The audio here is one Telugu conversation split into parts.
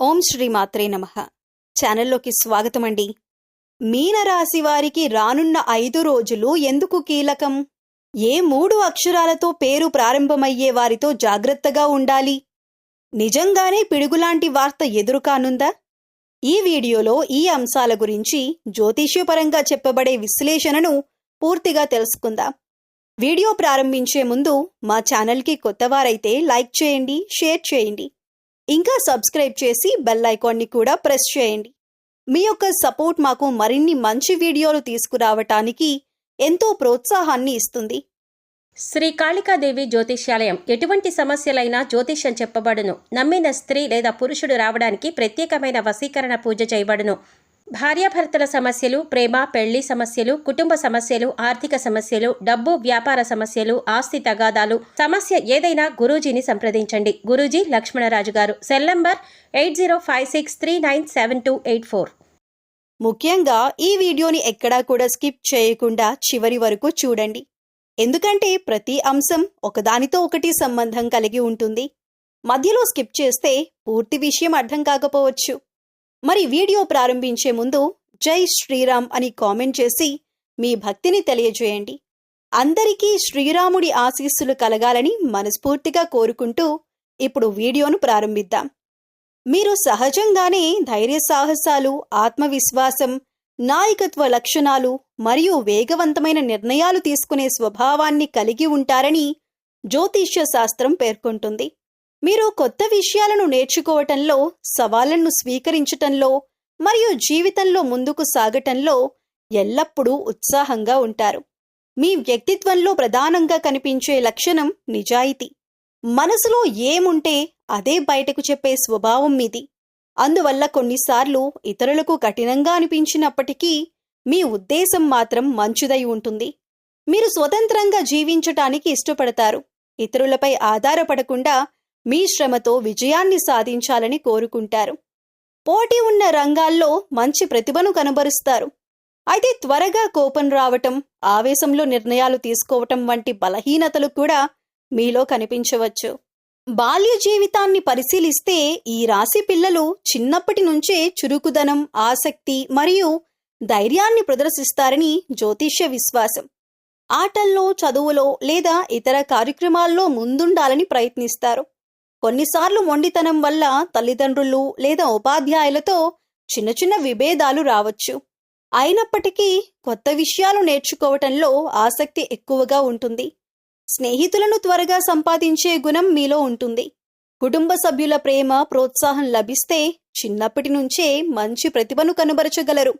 ఓం శ్రీ మాత్రే నమః. ఛానల్లోకి స్వాగతమండి. మీనరాశి వారికి రానున్న 5 రోజులు ఎందుకు కీలకం? ఏ 3 అక్షరాలతో పేరు ప్రారంభమయ్యే వారితో జాగ్రత్తగా ఉండాలి? నిజంగానే పిడుగులాంటి వార్త ఎదురుకానుందా? ఈ వీడియోలో ఈ అంశాల గురించి జ్యోతిష్యపరంగా చెప్పబడే విశ్లేషణను పూర్తిగా తెలుసుకుందాం. వీడియో ప్రారంభించే ముందు మా ఛానల్కి కొత్తవారైతే లైక్ చేయండి, షేర్ చేయండి. ఇంకా సబ్స్క్రైబ్ చేసి బెల్ ఐకాన్ని కూడా ప్రెస్ చేయండి. మీ యొక్క సపోర్ట్ మాకు మరిన్ని మంచి వీడియోలు తీసుకురావటానికి ఎంతో ప్రోత్సాహాన్ని ఇస్తుంది. శ్రీ కాళికాదేవి జ్యోతిష్యాలయం. ఎటువంటి సమస్యలైనా జ్యోతిష్యం చెప్పబడును. నమ్మిన స్త్రీ లేదా పురుషుడు రావడానికి ప్రత్యేకమైన వశీకరణ పూజ చేయబడును. భార్యాభర్తల సమస్యలు, ప్రేమ పెళ్లి సమస్యలు, కుటుంబ సమస్యలు, ఆర్థిక సమస్యలు, డబ్బు వ్యాపార సమస్యలు, ఆస్తి తగాదాలు, సమస్య ఏదైనా గురూజీని సంప్రదించండి. గురూజీ లక్ష్మణరాజు గారు. Cell number 8056397284. ముఖ్యంగా ఈ వీడియోని ఎక్కడా కూడా స్కిప్ చేయకుండా చివరి వరకు చూడండి. ఎందుకంటే ప్రతి అంశం ఒకదానితో ఒకటి సంబంధం కలిగి ఉంటుంది. మధ్యలో స్కిప్ చేస్తే పూర్తి విషయం అర్థం కాకపోవచ్చు. మరి వీడియో ప్రారంభించే ముందు జై శ్రీరామ్ అని కామెంట్ చేసి మీ భక్తిని తెలియజేయండి. అందరికీ శ్రీరాముడి ఆశీస్సులు కలగాలని మనస్ఫూర్తిగా కోరుకుంటూ ఇప్పుడు వీడియోను ప్రారంభిద్దాం. మీరు సహజంగానే ధైర్య సాహసాలు, ఆత్మవిశ్వాసం, నాయకత్వ లక్షణాలు మరియు వేగవంతమైన నిర్ణయాలు తీసుకునే స్వభావాన్ని కలిగి ఉంటారని జ్యోతిష్య శాస్త్రం పేర్కొంటుంది. మీరు కొత్త విషయాలను నేర్చుకోవటంలో, సవాళ్లను స్వీకరించటంలో మరియు జీవితంలో ముందుకు సాగటంలో ఎల్లప్పుడూ ఉత్సాహంగా ఉంటారు. మీ వ్యక్తిత్వంలో ప్రధానంగా కనిపించే లక్షణం నిజాయితీ. మనసులో ఏముంటే అదే బయటకు చెప్పే స్వభావం మీది. అందువల్ల కొన్నిసార్లు ఇతరులకు కఠినంగా అనిపించినప్పటికీ మీ ఉద్దేశం మాత్రం మంచిదై ఉంటుంది. మీరు స్వతంత్రంగా జీవించటానికి ఇష్టపడతారు. ఇతరులపై ఆధారపడకుండా మీ శ్రమతో విజయాన్ని సాధించాలని కోరుకుంటారు. పోటీ ఉన్న రంగాల్లో మంచి ప్రతిభను కనబరుస్తారు. అయితే త్వరగా కోపం రావటం, ఆవేశంలో నిర్ణయాలు తీసుకోవటం వంటి బలహీనతలు కూడా మీలో కనిపించవచ్చు. బాల్య జీవితాన్ని పరిశీలిస్తే ఈ రాశి పిల్లలు చిన్నప్పటి నుంచే చురుకుదనం, ఆసక్తి మరియు ధైర్యాన్ని ప్రదర్శిస్తారని జ్యోతిష్య విశ్వాసం. ఆటల్లో, చదువులో లేదా ఇతర కార్యక్రమాల్లో ముందుండాలని ప్రయత్నిస్తారు. కొన్నిసార్లు మొండితనం వల్ల తల్లిదండ్రులు లేదా ఉపాధ్యాయులతో చిన్న చిన్న విభేదాలు రావచ్చు. అయినప్పటికీ కొత్త విషయాలు నేర్చుకోవటంలో ఆసక్తి ఎక్కువగా ఉంటుంది. స్నేహితులను త్వరగా సంపాదించే గుణం మీలో ఉంటుంది. కుటుంబ సభ్యుల ప్రేమ, ప్రోత్సాహం లభిస్తే చిన్నప్పటి నుంచే మంచి ప్రతిభను కనబరచగలరు.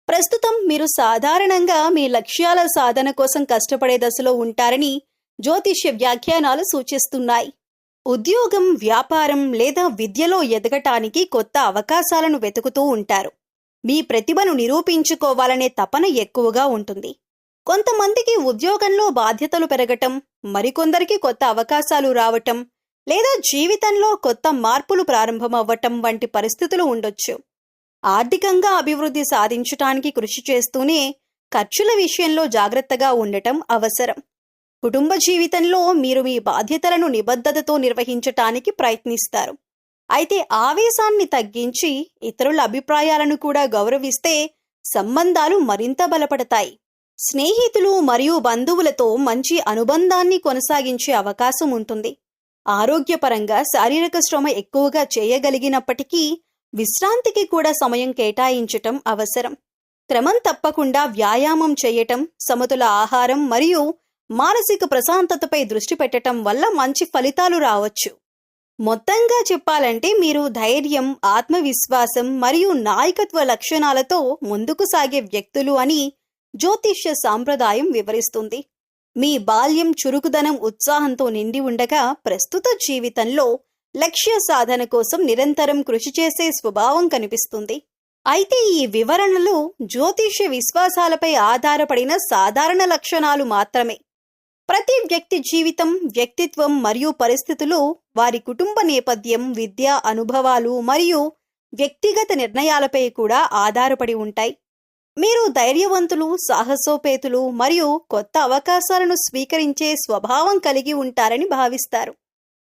ప్రస్తుతం మీరు సాధారణంగా మీ లక్ష్యాల సాధన కోసం కష్టపడే దశలో ఉంటారని జ్యోతిష్య వ్యాఖ్యానాలు సూచిస్తున్నాయి. ఉద్యోగం, వ్యాపారం లేదా విద్యలో ఎదగటానికి కొత్త అవకాశాలను వెతుకుతూ ఉంటారు. మీ ప్రతిభను నిరూపించుకోవాలనే తపన ఎక్కువగా ఉంటుంది. కొంతమందికి ఉద్యోగంలో బాధ్యతలు పెరగటం, మరికొందరికి కొత్త అవకాశాలు రావటం లేదా జీవితంలో కొత్త మార్పులు ప్రారంభమవ్వటం వంటి పరిస్థితులు ఉండొచ్చు. ఆర్థికంగా అభివృద్ధి సాధించటానికి కృషి చేస్తూనే ఖర్చుల విషయంలో జాగ్రత్తగా ఉండటం అవసరం. కుటుంబ జీవితంలో మీరు మీ బాధ్యతలను నిబద్ధతతో నిర్వహించటానికి ప్రయత్నిస్తారు. అయితే ఆవేశాన్ని తగ్గించి ఇతరుల అభిప్రాయాలను కూడా గౌరవిస్తే సంబంధాలు మరింత బలపడతాయి. స్నేహితులు మరియు బంధువులతో మంచి అనుబంధాన్ని కొనసాగించే అవకాశం ఉంటుంది. ఆరోగ్యపరంగా శారీరక శ్రమ ఎక్కువగా చేయగలిగినప్పటికీ విశ్రాంతికి కూడా సమయం కేటాయించటం అవసరం. క్రమం తప్పకుండా వ్యాయామం చేయటం, సమతుల ఆహారం మరియు మానసిక ప్రశాంతతపై దృష్టి పెట్టడం వల్ల మంచి ఫలితాలు రావచ్చు. మొత్తంగా చెప్పాలంటే మీరు ధైర్యం, ఆత్మవిశ్వాసం మరియు నాయకత్వ లక్షణాలతో ముందుకు సాగే వ్యక్తులు అని జ్యోతిష్య సాంప్రదాయం వివరిస్తుంది. మీ బాల్యం చురుకుదనం, ఉత్సాహంతో నిండి ఉండగా ప్రస్తుత జీవితంలో లక్ష్య సాధన కోసం నిరంతరం కృషి చేసే స్వభావం కనిపిస్తుంది. అయితే ఈ వివరణలు జ్యోతిష్య విశ్వాసాలపై ఆధారపడిన సాధారణ లక్షణాలు మాత్రమే. ప్రతి వ్యక్తి జీవితం, వ్యక్తిత్వం మరియు పరిస్థితులు, వారి కుటుంబ నేపథ్యం, విద్యా అనుభవాలు మరియు వ్యక్తిగత నిర్ణయాలపై కూడా ఆధారపడి ఉంటాయి. మీరు ధైర్యవంతులు, సాహసోపేతులు మరియు కొత్త అవకాశాలను స్వీకరించే స్వభావం కలిగి ఉంటారని భావిస్తారు.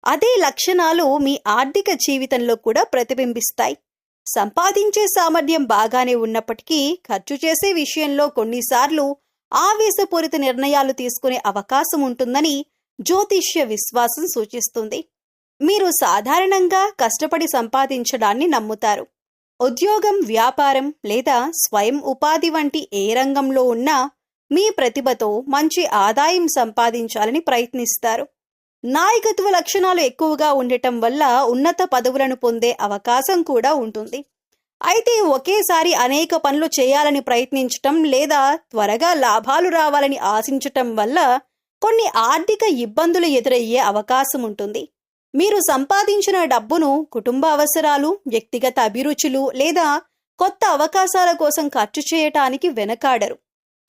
అదే లక్షణాలు మీ ఆర్థిక జీవితంలో కూడా ప్రతిబింబిస్తాయి. సంపాదించే సామర్థ్యం బాగానే ఉన్నప్పటికీ ఖర్చు చేసే విషయంలో కొన్నిసార్లు ఆవేశపూరిత నిర్ణయాలు తీసుకునే అవకాశం ఉంటుందని జ్యోతిష్య విశ్వాసం సూచిస్తుంది. మీరు సాధారణంగా కష్టపడి సంపాదించడాన్ని నమ్ముతారు. ఉద్యోగం, వ్యాపారం లేదా స్వయం ఉపాధి వంటి ఏ రంగంలో ఉన్నా మీ ప్రతిభతో మంచి ఆదాయం సంపాదించాలని ప్రయత్నిస్తారు. నాయకత్వ లక్షణాలు ఎక్కువగా ఉండటం వల్ల ఉన్నత పదవులను పొందే అవకాశం కూడా ఉంటుంది. అయితే ఒకేసారి అనేక పనులు చేయాలని ప్రయత్నించటం లేదా త్వరగా లాభాలు రావాలని ఆశించటం వల్ల కొన్ని ఆర్థిక ఇబ్బందులు ఎదురయ్యే అవకాశం ఉంటుంది. మీరు సంపాదించిన డబ్బును కుటుంబ అవసరాలు, వ్యక్తిగత అభిరుచులు లేదా కొత్త అవకాశాల కోసం ఖర్చు చేయటానికి వెనకాడరు.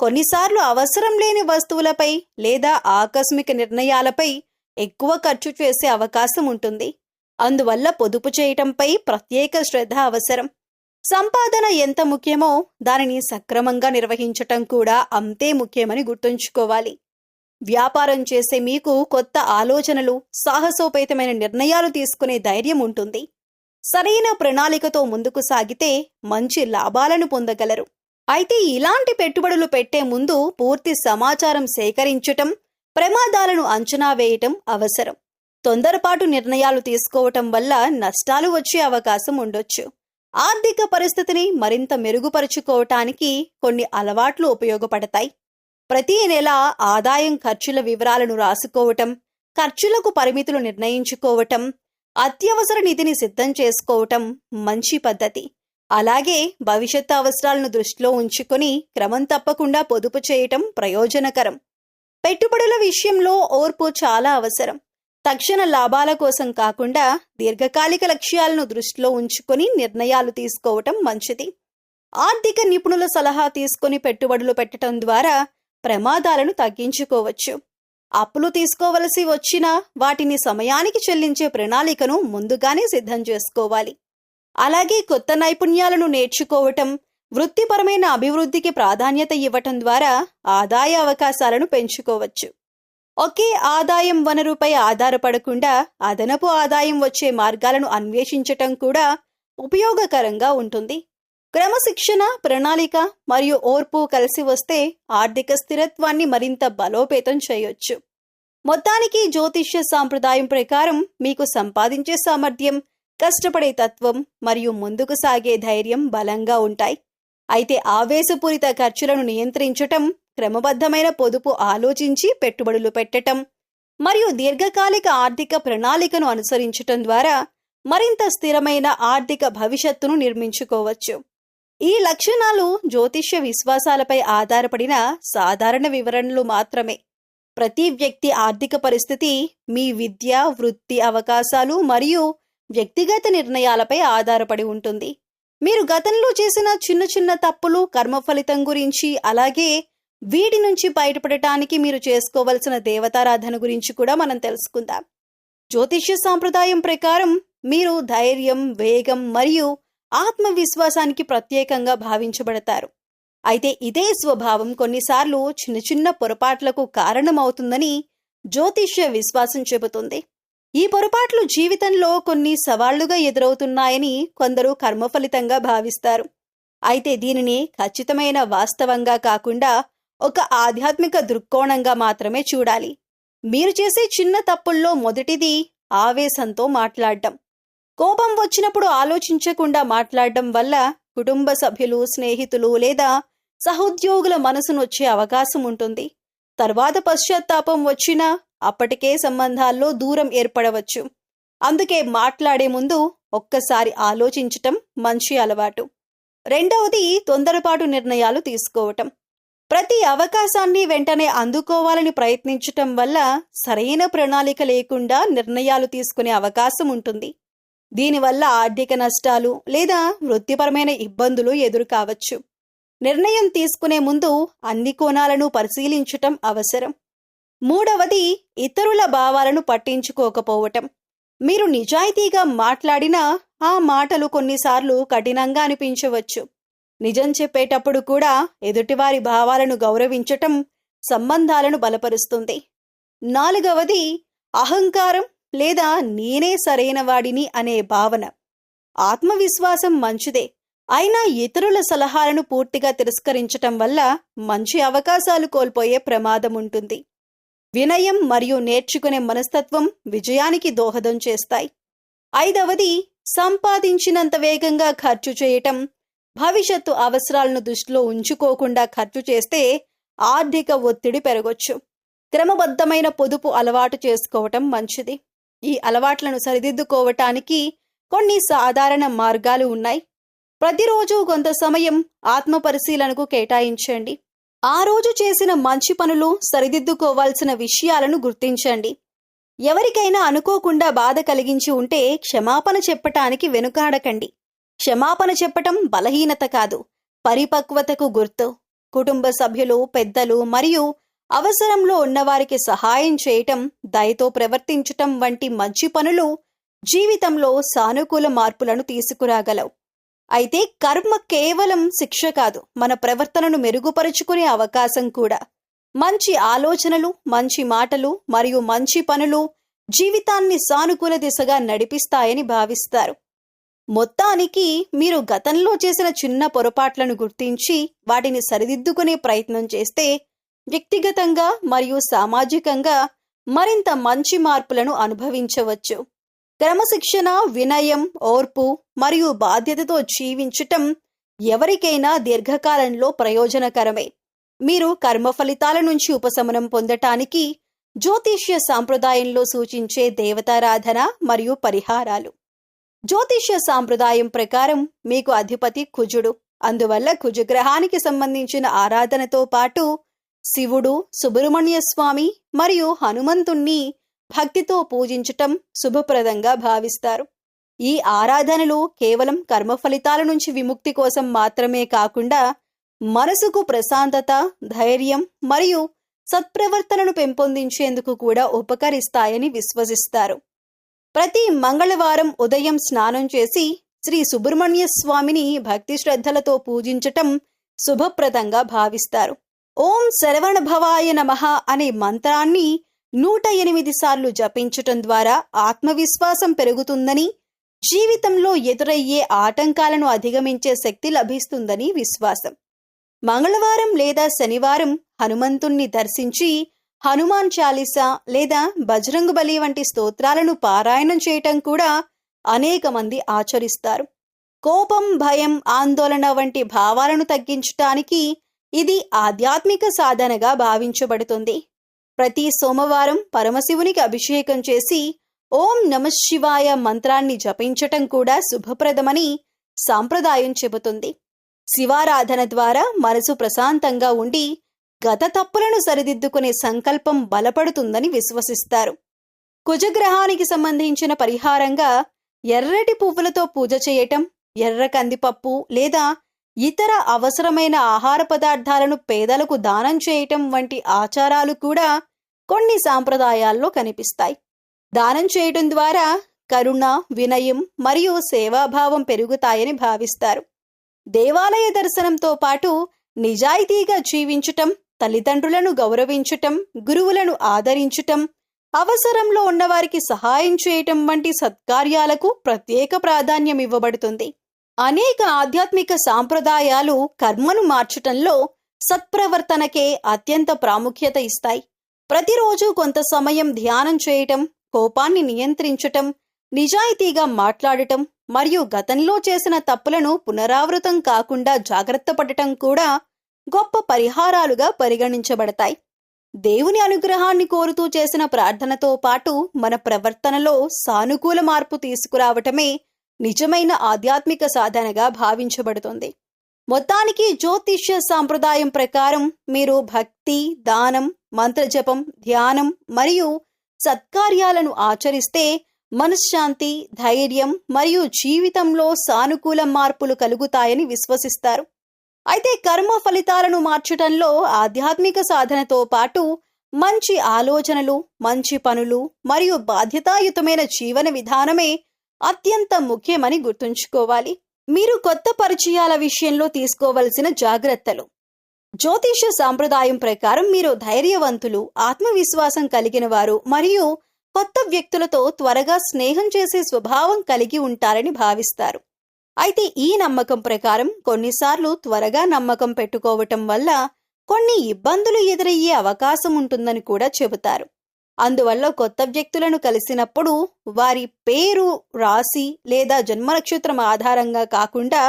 కొన్నిసార్లు అవసరం లేని వస్తువులపై లేదా ఆకస్మిక నిర్ణయాలపై ఎక్కువ ఖర్చు చేసే అవకాశం ఉంటుంది. అందువల్ల పొదుపు చేయటంపై ప్రత్యేక శ్రద్ధ అవసరం. సంపాదన ఎంత ముఖ్యమో దానిని సక్రమంగా నిర్వహించటం కూడా అంతే ముఖ్యమని గుర్తుంచుకోవాలి. వ్యాపారం చేసే మీకు కొత్త ఆలోచనలు, సాహసోపేతమైన నిర్ణయాలు తీసుకునే ధైర్యం ఉంటుంది. సరైన ప్రణాళికతో ముందుకు సాగితే మంచి లాభాలను పొందగలరు. అయితే ఇలాంటి పెట్టుబడులు పెట్టే ముందు పూర్తి సమాచారం సేకరించటం, ప్రమాదాలను అంచనా వేయటం అవసరం. తొందరపాటు నిర్ణయాలు తీసుకోవటం వల్ల నష్టాలు వచ్చే అవకాశం ఉండొచ్చు. ఆర్థిక పరిస్థితిని మరింత మెరుగుపరుచుకోవటానికి కొన్ని అలవాట్లు ఉపయోగపడతాయి. ప్రతి నెల ఆదాయం, ఖర్చుల వివరాలను రాసుకోవటం, ఖర్చులకు పరిమితులు నిర్ణయించుకోవటం, అత్యవసర నిధిని సిద్ధం చేసుకోవటం మంచి పద్ధతి. అలాగే భవిష్యత్తు అవసరాలను దృష్టిలో ఉంచుకొని క్రమం తప్పకుండా పొదుపు చేయటం ప్రయోజనకరం. పెట్టుబడుల విషయంలో ఓర్పు చాలా అవసరం. తక్షణ లాభాల కోసం కాకుండా దీర్ఘకాలిక లక్ష్యాలను దృష్టిలో ఉంచుకొని నిర్ణయాలు తీసుకోవటం మంచిది. ఆర్థిక నిపుణుల సలహా తీసుకొని పెట్టుబడులు పెట్టడం ద్వారా ప్రమాదాలను తగ్గించుకోవచ్చు. అప్పులు తీసుకోవలసి వచ్చినా వాటిని సమయానికి చెల్లించే ప్రణాళికను ముందుగానే సిద్ధం చేసుకోవాలి. అలాగే కొత్త నైపుణ్యాలను నేర్చుకోవటం, వృత్తిపరమైన అభివృద్ధికి ప్రాధాన్యత ఇవ్వటం ద్వారా ఆదాయ అవకాశాలను పెంచుకోవచ్చు. ఒకే ఆదాయం వనరుపై ఆధారపడకుండా అదనపు ఆదాయం వచ్చే మార్గాలను అన్వేషించటం కూడా ఉపయోగకరంగా ఉంటుంది. క్రమశిక్షణ, ప్రణాళిక మరియు ఓర్పు కలిసి వస్తే ఆర్థిక స్థిరత్వాన్ని మరింత బలోపేతం చేయొచ్చు. మొత్తానికి జ్యోతిష్య సాంప్రదాయం ప్రకారం మీకు సంపాదించే సామర్థ్యం, కష్టపడే తత్వం మరియు ముందుకు సాగే ధైర్యం బలంగా ఉంటాయి. అయితే ఆవేశపూరిత ఖర్చులను నియంత్రించటం, క్రమబద్ధమైన పొదుపు ఆలోచించి పెట్టుబడులు పెట్టటం మరియు దీర్ఘకాలిక ఆర్థిక ప్రణాళికను అనుసరించటం ద్వారా మరింత స్థిరమైన ఆర్థిక భవిష్యత్తును నిర్మించుకోవచ్చు. ఈ లక్షణాలు జ్యోతిష్య విశ్వాసాలపై ఆధారపడిన సాధారణ వివరణలు మాత్రమే. ప్రతి వ్యక్తి ఆర్థిక పరిస్థితి మీ విద్య, వృత్తి అవకాశాలు మరియు వ్యక్తిగత నిర్ణయాలపై ఆధారపడి ఉంటుంది. మీరు గతంలో చేసిన చిన్న చిన్న తప్పులు, కర్మ ఫలితం గురించి, అలాగే వీటి నుంచి బయటపడటానికి మీరు చేసుకోవలసిన దేవతారాధన గురించి కూడా మనం తెలుసుకుందాం. జ్యోతిష్య సాంప్రదాయం ప్రకారం మీరు ధైర్యం, వేగం మరియు ఆత్మవిశ్వాసానికి ప్రత్యేకంగా భావించబడతారు. అయితే ఇదే స్వభావం కొన్నిసార్లు చిన్న చిన్న పొరపాట్లకు కారణమవుతుందని జ్యోతిష్య విశ్వాసం చెబుతుంది. ఈ పొరపాట్లు జీవితంలో కొన్ని సవాళ్లుగా ఎదురవుతున్నాయని కొందరు కర్మఫలితంగా భావిస్తారు. అయితే దీనిని ఖచ్చితమైన వాస్తవంగా కాకుండా ఒక ఆధ్యాత్మిక దృక్కోణంగా మాత్రమే చూడాలి. మీరు చేసే చిన్న తప్పుల్లో మొదటిది ఆవేశంతో మాట్లాడడం. కోపం వచ్చినప్పుడు ఆలోచించకుండా మాట్లాడడం వల్ల కుటుంబ సభ్యులు, స్నేహితులు లేదా సహోద్యోగుల మనసు నొచ్చే అవకాశం ఉంటుంది. తర్వాత పశ్చాత్తాపం వచ్చినా అప్పటికే సంబంధాల్లో దూరం ఏర్పడవచ్చు. అందుకే మాట్లాడే ముందు ఒక్కసారి ఆలోచించటం మంచి అలవాటు. రెండవది తొందరపాటు నిర్ణయాలు తీసుకోవటం. ప్రతి అవకాశాన్ని వెంటనే అందుకోవాలని ప్రయత్నించటం వల్ల సరైన ప్రణాళిక లేకుండా నిర్ణయాలు తీసుకునే అవకాశం ఉంటుంది. దీనివల్ల ఆర్థిక నష్టాలు లేదా వృత్తిపరమైన ఇబ్బందులు ఎదురు కావచ్చు. నిర్ణయం తీసుకునే ముందు అన్ని కోణాలను పరిశీలించటం అవసరం. మూడవది ఇతరుల భావాలను పట్టించుకోకపోవటం. మీరు నిజాయితీగా మాట్లాడినా ఆ మాటలు కొన్నిసార్లు కఠినంగా అనిపించవచ్చు. నిజం చెప్పేటప్పుడు కూడా ఎదుటివారి భావాలను గౌరవించటం సంబంధాలను బలపరుస్తుంది. నాలుగవది అహంకారం లేదా నేనే సరైన వాడిని అనే భావన. ఆత్మవిశ్వాసం మంచిదే, అయినా ఇతరుల సలహాలను పూర్తిగా తిరస్కరించటం వల్ల మంచి అవకాశాలు కోల్పోయే ప్రమాదం ఉంటుంది. వినయం మరియు నేర్చుకునే మనస్తత్వం విజయానికి దోహదం చేస్తాయి. 5వది, సంపాదించినంత వేగంగా ఖర్చు చేయటం. భవిష్యత్తు అవసరాలను దృష్టిలో ఉంచుకోకుండా ఖర్చు చేస్తే ఆర్థిక ఒత్తిడి పెరగొచ్చు. క్రమబద్ధమైన పొదుపు అలవాటు చేసుకోవటం మంచిది. ఈ అలవాట్లను సరిదిద్దుకోవటానికి కొన్ని సాధారణ మార్గాలు ఉన్నాయి. ప్రతిరోజు కొంత సమయం ఆత్మ పరిశీలనకు కేటాయించండి. ఆ రోజు చేసిన మంచి పనులు, సరిదిద్దుకోవాల్సిన విషయాలను గుర్తించండి. ఎవరికైనా అనుకోకుండా బాధ కలిగించి ఉంటే క్షమాపణ చెప్పటానికి వెనుకాడకండి. క్షమాపణ చెప్పటం బలహీనత కాదు, పరిపక్వతకు గుర్తు. కుటుంబ సభ్యులు, పెద్దలు మరియు అవసరంలో ఉన్నవారికి సహాయం చేయటం, దయతో ప్రవర్తించటం వంటి మంచి పనులు జీవితంలో సానుకూల మార్పులను తీసుకురాగలవు. అయితే కర్మ కేవలం శిక్ష కాదు, మన ప్రవర్తనను మెరుగుపరుచుకునే అవకాశం కూడా. మంచి ఆలోచనలు, మంచి మాటలు మరియు మంచి పనులు జీవితాన్ని సానుకూల దిశగా నడిపిస్తాయని భావిస్తారు. మొత్తానికి మీరు గతంలో చేసిన చిన్న పొరపాట్లను గుర్తించి వాటిని సరిదిద్దుకునే ప్రయత్నం చేస్తే వ్యక్తిగతంగా మరియు సామాజికంగా మరింత మంచి మార్పులను అనుభవించవచ్చు. క్రమశిక్షణ, వినయం, ఓర్పు మరియు బాధ్యతతో జీవించటం ఎవరికైనా దీర్ఘకాలంలో ప్రయోజనకరమే. మీరు కర్మ ఫలితాల నుంచి ఉపశమనం పొందటానికి జ్యోతిష్య సాంప్రదాయంలో సూచించే దేవతారాధన మరియు పరిహారాలు. జ్యోతిష్య సాంప్రదాయం ప్రకారం మీకు అధిపతి కుజుడు. అందువల్ల కుజగ్రహానికి సంబంధించిన ఆరాధనతో పాటు శివుడు, సుబ్రహ్మణ్య స్వామి మరియు హనుమంతుణ్ణి భక్తితో పూజించటం శుభప్రదంగా భావిస్తారు. ఈ ఆరాధనలు కేవలం కర్మ ఫలితాల నుంచి విముక్తి కోసం మాత్రమే కాకుండా మనసుకు ప్రశాంతత, ధైర్యం మరియు సత్ప్రవర్తనను పెంపొందించేందుకు కూడా ఉపకరిస్తాయని విశ్వసిస్తారు. ప్రతి మంగళవారం ఉదయం స్నానం చేసి శ్రీ సుబ్రహ్మణ్య స్వామిని భక్తి శ్రద్ధలతో పూజించటం శుభప్రదంగా భావిస్తారు. ఓం శరవణ భవాయ నమః అనే మంత్రాన్ని 108 సార్లు జపించటం ద్వారా ఆత్మవిశ్వాసం పెరుగుతుందని, జీవితంలో ఎదురయ్యే ఆటంకాలను అధిగమించే శక్తి లభిస్తుందని విశ్వాసం. మంగళవారం లేదా శనివారం హనుమంతుణ్ణి దర్శించి హనుమాన్ చాలీసా లేదా బజరంగ్ బలి వంటి స్తోత్రాలను పారాయణం చేయటం కూడా అనేక మంది ఆచరిస్తారు. కోపం, భయం, ఆందోళన వంటి భావాలను తగ్గించటానికి ఇది ఆధ్యాత్మిక సాధనగా భావించబడుతుంది. ప్రతి సోమవారం పరమశివునికి అభిషేకం చేసి ఓం నమః శివాయ మంత్రాన్ని జపించటం కూడా శుభప్రదమని సాంప్రదాయం చెబుతుంది. శివారాధన ద్వారా మనసు ప్రశాంతంగా ఉండి గత తప్పులను సరిదిద్దుకునే సంకల్పం బలపడుతుందని విశ్వసిస్తారు. కుజగ్రహానికి సంబంధించిన పరిహారంగా ఎర్రటి పువ్వులతో పూజ చేయటం, ఎర్ర కందిపప్పు లేదా ఇతర అవసరమైన ఆహార పదార్థాలను పేదలకు దానం చేయటం వంటి ఆచారాలు కూడా కొన్ని సాంప్రదాయాల్లో కనిపిస్తాయి. దానం చేయటం ద్వారా కరుణ, వినయం మరియు సేవాభావం పెరుగుతాయని భావిస్తారు. దేవాలయ దర్శనంతో పాటు నిజాయితీగా జీవించటం, తల్లిదండ్రులను గౌరవించటం, గురువులను ఆదరించటం, అవసరంలో ఉన్నవారికి సహాయం చేయటం వంటి సత్కార్యాలకు ప్రత్యేక ప్రాధాన్యం ఇవ్వబడుతుంది. అనేక ఆధ్యాత్మిక సాంప్రదాయాలు కర్మను మార్చటంలో సత్ప్రవర్తనకే అత్యంత ప్రాముఖ్యత ఇస్తాయి. ప్రతిరోజు కొంత సమయం ధ్యానం చేయటం, కోపాన్ని నియంత్రించటం, నిజాయితీగా మాట్లాడటం మరియు గతంలో చేసిన తప్పులను పునరావృతం కాకుండా జాగ్రత్త పడటం కూడా గొప్ప పరిహారాలుగా పరిగణించబడతాయి. దేవుని అనుగ్రహాన్ని కోరుతూ చేసిన ప్రార్థనతో పాటు మన ప్రవర్తనలో సానుకూల మార్పు తీసుకురావటమే నిజమైన ఆధ్యాత్మిక సాధనగా భావించబడుతుంది. మొత్తానికి జ్యోతిష్య సాంప్రదాయం ప్రకారం మీరు భక్తి, దానం, మంత్రజపం, ధ్యానం మరియు సత్కార్యాలను ఆచరిస్తే మనశ్శాంతి, ధైర్యం మరియు జీవితంలో సానుకూల మార్పులు కలుగుతాయని విశ్వసిస్తారు. అయితే కర్మ ఫలితాలను మార్చటంలో ఆధ్యాత్మిక సాధనతో పాటు మంచి ఆలోచనలు, మంచి పనులు మరియు బాధ్యతాయుతమైన జీవన విధానమే అత్యంత ముఖ్యమని గుర్తుంచుకోవాలి. మీరు కొత్త పరిచయాల విషయంలో తీసుకోవలసిన జాగ్రత్తలు. జ్యోతిష సాంప్రదాయం ప్రకారం మీరు ధైర్యవంతులు, ఆత్మవిశ్వాసం కలిగిన వారు మరియు కొత్త వ్యక్తులతో త్వరగా స్నేహం చేసే స్వభావం కలిగి ఉంటారని భావిస్తారు. అయితే ఈ నమ్మకం ప్రకారం కొన్నిసార్లు త్వరగా నమ్మకం పెట్టుకోవటం వల్ల కొన్ని ఇబ్బందులు ఎదురయ్యే అవకాశం ఉంటుందని కూడా చెబుతారు. అందువల్ల కొత్త వ్యక్తులను కలిసినప్పుడు వారి పేరు, రాశి లేదా జన్మ నక్షత్రం ఆధారంగా కాకుండా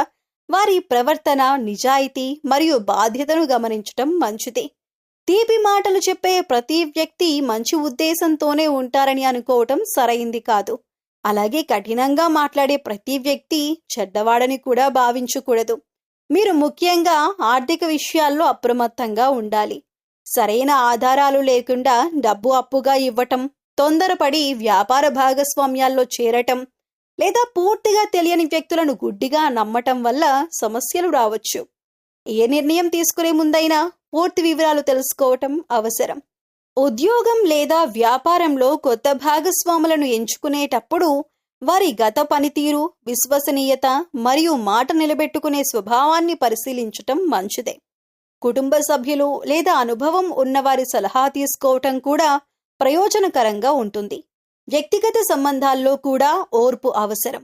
వారి ప్రవర్తన, నిజాయితీ మరియు బాధ్యతను గమనించటం మంచిది. తీపి మాటలు చెప్పే ప్రతి వ్యక్తి మంచి ఉద్దేశంతోనే ఉంటారని అనుకోవటం సరైంది కాదు. అలాగే కఠినంగా మాట్లాడే ప్రతి వ్యక్తి చెడ్డవాడని కూడా భావించకూడదు. మీరు ముఖ్యంగా ఆర్థిక విషయాల్లో అప్రమత్తంగా ఉండాలి. సరైన ఆధారాలు లేకుండా డబ్బు అప్పుగా ఇవ్వటం, తొందరపడి వ్యాపార భాగస్వామ్యాల్లో చేరటం లేదా పూర్తిగా తెలియని వ్యక్తులను గుడ్డిగా నమ్మటం వల్ల సమస్యలు రావచ్చు. ఏ నిర్ణయం తీసుకునే ముందైనా పూర్తి వివరాలు తెలుసుకోవటం అవసరం. ఉద్యోగం లేదా వ్యాపారంలో కొత్త భాగస్వాములను ఎంచుకునేటప్పుడు వారి గత పనితీరు, విశ్వసనీయత మరియు మాట నిలబెట్టుకునే స్వభావాన్ని పరిశీలించటం మంచిదే. కుటుంబ సభ్యులు లేదా అనుభవం ఉన్నవారి సలహా తీసుకోవటం కూడా ప్రయోజనకరంగా ఉంటుంది. వ్యక్తిగత సంబంధాల్లో కూడా ఓర్పు అవసరం.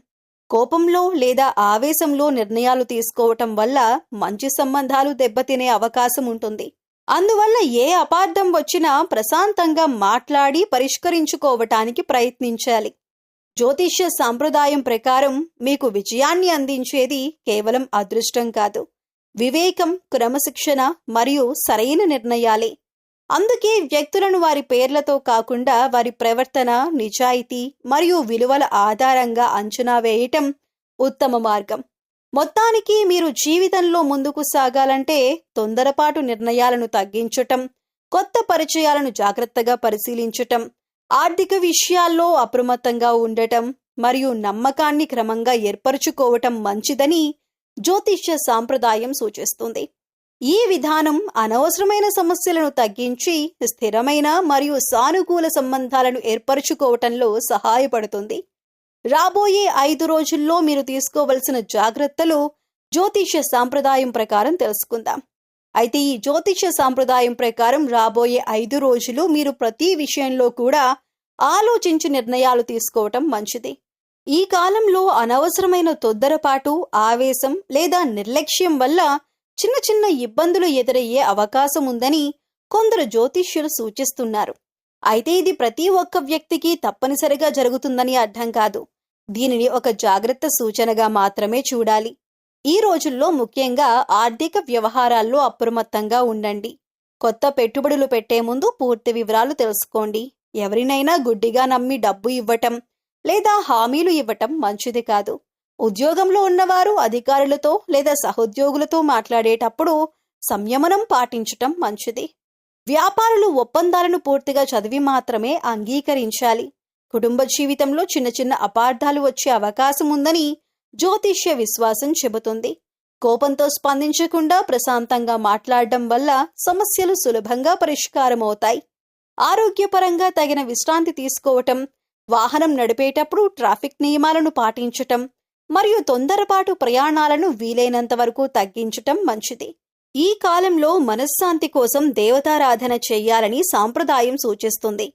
కోపంలో లేదా ఆవేశంలో నిర్ణయాలు తీసుకోవటం వల్ల మంచి సంబంధాలు దెబ్బతినే అవకాశం ఉంటుంది. అందువల్ల ఏ అపార్థం వచ్చినా ప్రశాంతంగా మాట్లాడి పరిష్కరించుకోవటానికి ప్రయత్నించాలి. జ్యోతిష్య సాంప్రదాయం ప్రకారం మీకు విజయాన్ని అందించేది కేవలం అదృష్టం కాదు, వివేకం, క్రమశిక్షణ మరియు సరైన నిర్ణయాలే. అందుకే వ్యక్తులను వారి పేర్లతో కాకుండా వారి ప్రవర్తన, నిజాయితీ మరియు విలువల ఆధారంగా అంచనా వేయటం ఉత్తమ మార్గం. మొత్తానికి మీరు జీవితంలో ముందుకు సాగాలంటే తొందరపాటు నిర్ణయాలను తగ్గించటం, కొత్త పరిచయాలను జాగ్రత్తగా పరిశీలించటం, ఆర్థిక విషయాల్లో అప్రమత్తంగా ఉండటం మరియు నమ్మకాన్ని క్రమంగా ఏర్పరచుకోవటం మంచిదని జ్యోతిష్య సాంప్రదాయం సూచిస్తుంది. ఈ విధానం అనవసరమైన సమస్యలను తగ్గించి స్థిరమైన మరియు సానుకూల సంబంధాలను ఏర్పరచుకోవటంలో సహాయపడుతుంది. రాబోయే 5 రోజుల్లో మీరు తీసుకోవలసిన జాగ్రత్తలు జ్యోతిష్య సాంప్రదాయం ప్రకారం తెలుసుకుందాం. అయితే ఈ జ్యోతిష్య సాంప్రదాయం ప్రకారం రాబోయే 5 రోజులు మీరు ప్రతి విషయంలో కూడా ఆలోచించి నిర్ణయాలు తీసుకోవటం మంచిది. ఈ కాలంలో అనవసరమైన తొందరపాటు, ఆవేశం లేదా నిర్లక్ష్యం వల్ల చిన్న చిన్న ఇబ్బందులు ఎదురయ్యే అవకాశం ఉందని కొందరు జ్యోతిష్యులు సూచిస్తున్నారు. అయితే ఇది ప్రతి ఒక్క వ్యక్తికి తప్పనిసరిగా జరుగుతుందని అర్థం కాదు. దీనిని ఒక జాగ్రత్త సూచనగా మాత్రమే చూడాలి. ఈ రోజుల్లో ముఖ్యంగా ఆర్థిక వ్యవహారాల్లో అప్రమత్తంగా ఉండండి. కొత్త పెట్టుబడులు పెట్టే ముందు పూర్తి వివరాలు తెలుసుకోండి. ఎవరినైనా గుడ్డిగా నమ్మి డబ్బు ఇవ్వటం లేదా హామీలు ఇవ్వటం మంచిది కాదు. ఉద్యోగంలో ఉన్నవారు అధికారులతో లేదా సహోద్యోగులతో మాట్లాడేటప్పుడు సంయమనం పాటించటం మంచిది. వ్యాపారులు ఒప్పందాలను పూర్తిగా చదివి మాత్రమే అంగీకరించాలి. కుటుంబ జీవితంలో చిన్న చిన్న అపార్థాలు వచ్చే అవకాశం ఉందని జ్యోతిష్య విశ్వాసం చెబుతుంది. కోపంతో స్పందించకుండా ప్రశాంతంగా మాట్లాడడం వల్ల సమస్యలు సులభంగా పరిష్కారమవుతాయి. ఆరోగ్యపరంగా తగిన విశ్రాంతి తీసుకోవటం, వాహనం నడిపేటప్పుడు ట్రాఫిక్ నియమాలను పాటించటం మరియు తొందరపాటు ప్రయాణాలను వీలైనంత వరకు తగ్గించటం మంచిది. ఈ కాలంలో మనశ్శాంతి కోసం దేవతారాధన చెయ్యాలని సాంప్రదాయం సూచిస్తుంది.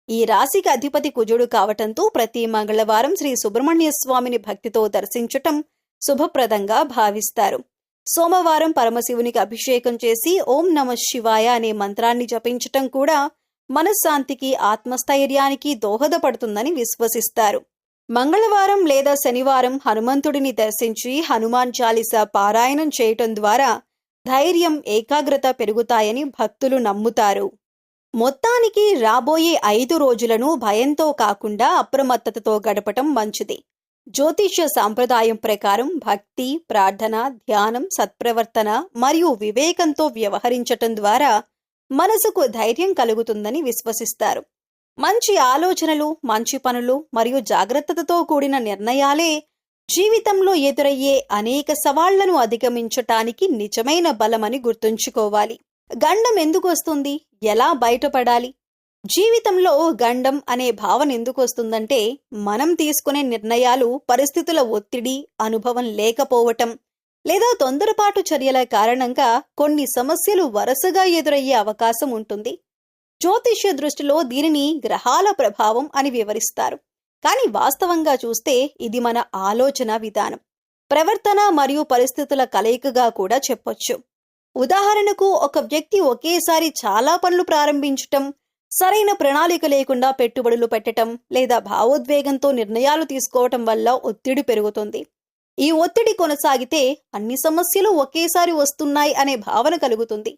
ఈ రాశికి అధిపతి కుజుడు కావటంతో ప్రతి మంగళవారం శ్రీ సుబ్రహ్మణ్య స్వామిని భక్తితో దర్శించటం శుభప్రదంగా భావిస్తారు. సోమవారం పరమశివునికి అభిషేకం చేసి ఓం నమః శివాయ అనే మంత్రాన్ని జపించటం కూడా మనశ్శాంతికి, ఆత్మస్థైర్యానికి దోహదపడుతుందని విశ్వసిస్తారు. మంగళవారం లేదా శనివారం హనుమంతుడిని దర్శించి హనుమాన్ చాలీసా పారాయణం చేయటం ద్వారా ధైర్యం, ఏకాగ్రత పెరుగుతాయని భక్తులు నమ్ముతారు. మొత్తానికి రాబోయే 5 రోజులను భయంతో కాకుండా అప్రమత్తతతో గడపటం మంచిది. జ్యోతిష్య సాంప్రదాయం ప్రకారం భక్తి, ప్రార్థన, ధ్యానం, సత్ప్రవర్తన మరియు వివేకంతో వ్యవహరించటం ద్వారా మనసుకు ధైర్యం కలుగుతుందని విశ్వసిస్తారు. మంచి ఆలోచనలు, మంచి పనులు మరియు జాగ్రత్తతో కూడిన నిర్ణయాలే జీవితంలో ఎదురయ్యే అనేక సవాళ్లను అధిగమించటానికి నిజమైన బలమని గుర్తుంచుకోవాలి. గండం ఎందుకు వస్తుంది? ఎలా బయటపడాలి? జీవితంలో గండం అనే భావన ఎందుకు వస్తుందంటే మనం తీసుకునే నిర్ణయాలు పరిస్థితుల ఒత్తిడి, అనుభవం లేకపోవటం లేదా తొందరపాటు చర్యల కారణంగా కొన్ని సమస్యలు వరుసగా ఎదురయ్యే అవకాశం ఉంటుంది. జ్యోతిష్య దృష్టిలో దీనిని గ్రహాల ప్రభావం అని వివరిస్తారు. కానీ వాస్తవంగా చూస్తే ఇది మన ఆలోచన విధానం, ప్రవర్తన మరియు పరిస్థితుల కలయికగా కూడా చెప్పొచ్చు. ఉదాహరణకు, ఒక వ్యక్తి ఒకేసారి చాలా పనులు ప్రారంభించటం, సరైన ప్రణాళిక లేకుండా పెట్టుబడులు పెట్టటం లేదా భావోద్వేగంతో నిర్ణయాలు తీసుకోవటం వల్ల ఒత్తిడి పెరుగుతుంది. ఈ ఒత్తిడి కొనసాగితే అన్ని సమస్యలు ఒకేసారి వస్తున్నాయి అనే భావన కలుగుతుంది.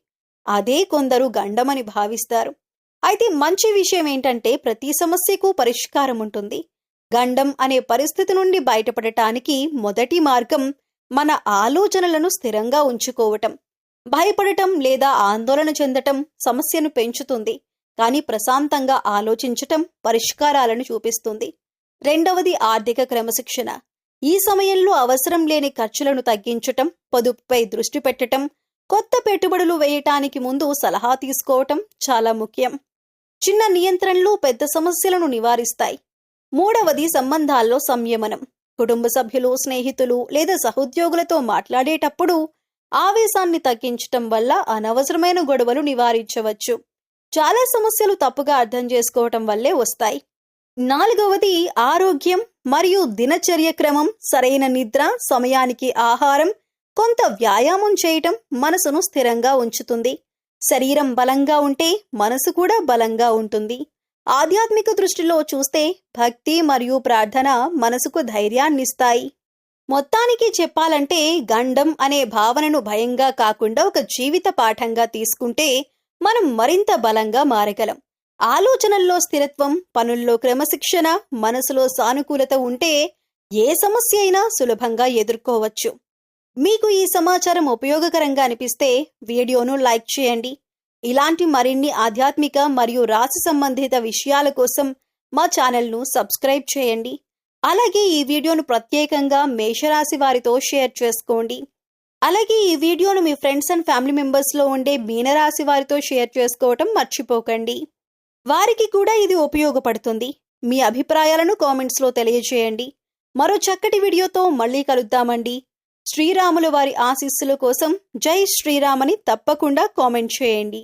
అదే కొందరు గండమని భావిస్తారు. అయితే మంచి విషయం ఏంటంటే ప్రతి సమస్యకు పరిష్కారం ఉంటుంది. గండం అనే పరిస్థితి నుండి బయటపడటానికి మొదటి మార్గం మన ఆలోచనలను స్థిరంగా ఉంచుకోవటం. భయపడటం లేదా ఆందోళన చెందటం సమస్యను పెంచుతుంది, కానీ ప్రశాంతంగా ఆలోచించటం పరిష్కారాలను చూపిస్తుంది. రెండవది ఆర్థిక క్రమశిక్షణ. ఈ సమయంలో అవసరం లేని ఖర్చులను తగ్గించటం, పొదుపుపై దృష్టి పెట్టటం, కొత్త పెట్టుబడులు వేయటానికి ముందు సలహా తీసుకోవటం చాలా ముఖ్యం. చిన్న నియంత్రణలు పెద్ద సమస్యలను నివారిస్తాయి. మూడవది సంబంధాల్లో సంయమనం. కుటుంబ సభ్యులు, స్నేహితులు లేదా సహోద్యోగులతో మాట్లాడేటప్పుడు ఆవేశాన్ని తగ్గించటం వల్ల అనవసరమైన గొడవలు నివారించవచ్చు. చాలా సమస్యలు తప్పుగా అర్థం చేసుకోవటం వల్లే వస్తాయి. నాలుగవది ఆరోగ్యం మరియు దినచర్య క్రమం. సరైన నిద్ర, సమయానికి ఆహారం, కొంత వ్యాయామం చేయటం మనసును స్థిరంగా ఉంచుతుంది. శరీరం బలంగా ఉంటే మనసు కూడా బలంగా ఉంటుంది. ఆధ్యాత్మిక దృష్టిలో చూస్తే భక్తి మరియు ప్రార్థన మనసుకు ధైర్యాన్నిస్తాయి. మొత్తానికి చెప్పాలంటే గండం అనే భావనను భయంగా కాకుండా ఒక జీవిత పాఠంగా తీసుకుంటే మనం మరింత బలంగా మారగలం. ఆలోచనల్లో స్థిరత్వం, పనుల్లో క్రమశిక్షణ, మనసులో సానుకూలత ఉంటే ఏ సమస్య అయినా సులభంగా ఎదుర్కోవచ్చు. మీకు ఈ సమాచారం ఉపయోగకరంగా అనిపిస్తే వీడియోను లైక్ చేయండి. ఇలాంటి మరిన్ని ఆధ్యాత్మిక మరియు రాశి సంబంధిత విషయాల కోసం మా ఛానల్ను సబ్స్క్రైబ్ చేయండి. అలాగే ఈ వీడియోను ప్రత్యేకంగా మేషరాశి వారితో షేర్ చేసుకోండి. అలాగే ఈ వీడియోను మీ ఫ్రెండ్స్ అండ్ ఫ్యామిలీ మెంబర్స్లో ఉండే మీనరాశి వారితో షేర్ చేసుకోవటం మర్చిపోకండి. వారికి కూడా ఇది ఉపయోగపడుతుంది. మీ అభిప్రాయాలను కామెంట్స్లో తెలియజేయండి. మరో చక్కటి వీడియోతో మళ్ళీ కలుద్దామండి. శ్రీరాముల వారి ఆశీస్సుల కోసం జై శ్రీరామ్ అని తప్పకుండా కామెంట్ చేయండి.